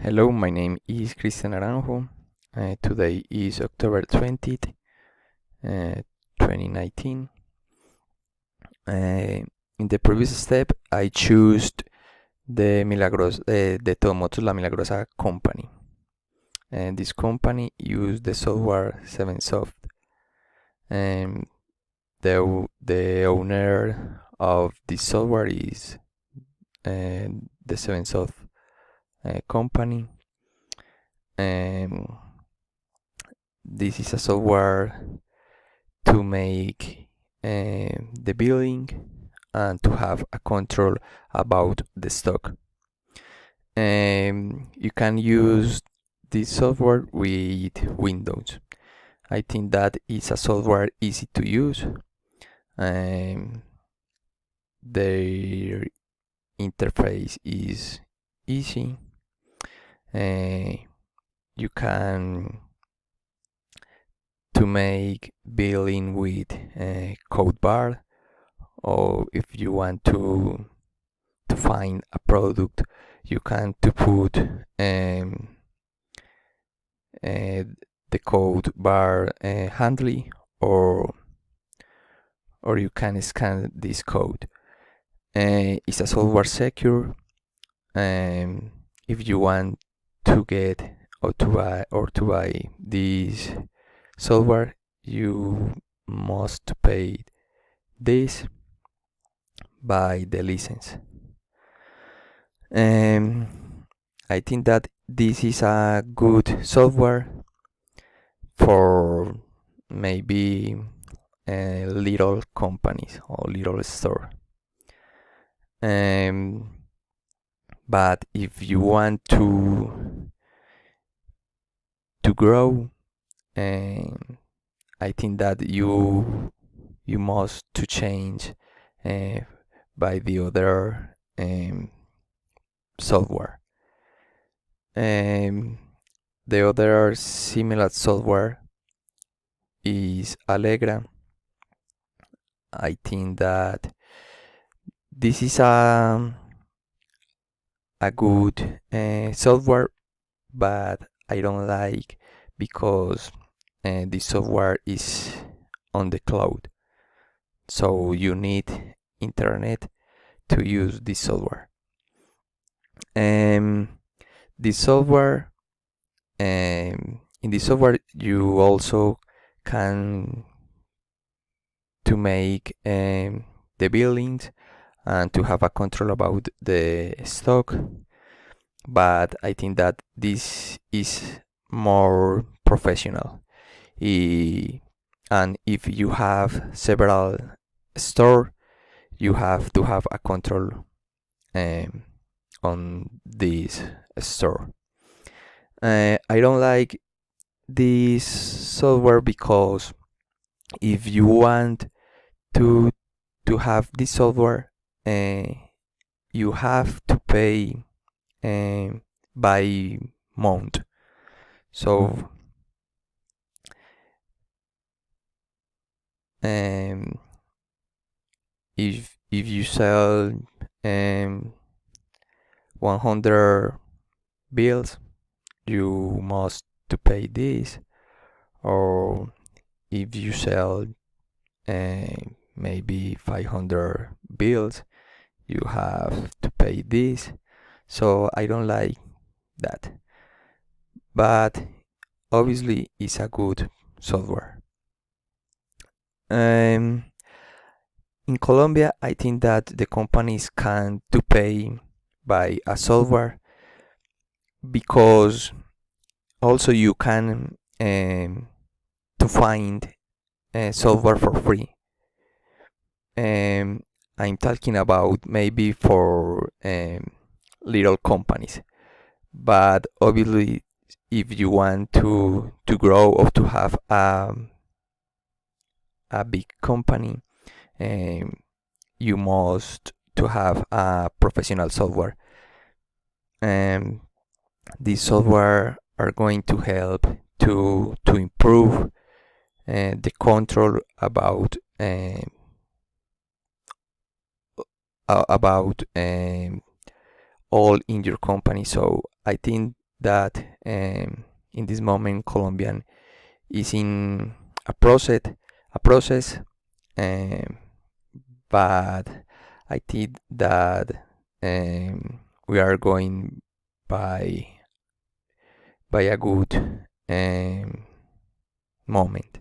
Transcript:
Hello, my name is Cristian Aranjo. Today is October 20th, 2019. In the previous step, I chose the Todomotos La Milagrosa company. And this company used the software 7soft. And the owner of this software is the 7soft company. This is a software to make the billing and to have a control about the stock. You can use this software with Windows. I think that it's a software easy to use. Their interface is easy. You can to make billing with code bar, or if you want to find a product, you can to put the code bar handily, or you can scan this code. It's a software secure. If you want to get or to buy this software, you must pay this by the license. I think that this is a good software for maybe little companies or little store. But if you want to grow, I think that you must to change by the other software. The other similar software is Allegra. I think that this is a good software, but I don't like because this software is on the cloud, so you need internet to use this software. This software, in this software, you also can to make the billings and to have a control about the stock. But I think that this is more professional. And if you have several store, you have to have a control on this store. I don't like this software because if you want to have this software, you have to pay by month. So if you sell 100 bills, you must to pay this. Or if you sell maybe 500 bills, you have to pay this. So I don't like that, but obviously it's a good software. In Colombia, I think that the companies can to pay by a software, because also you can to find software for free. I'm talking about maybe for little companies, but obviously if you want to grow or to have a big company, you must to have a professional software. These software are going to help to improve the control about all in your company. So I think that in this moment Colombian is in a process, um, but I think that we are going by a good moment.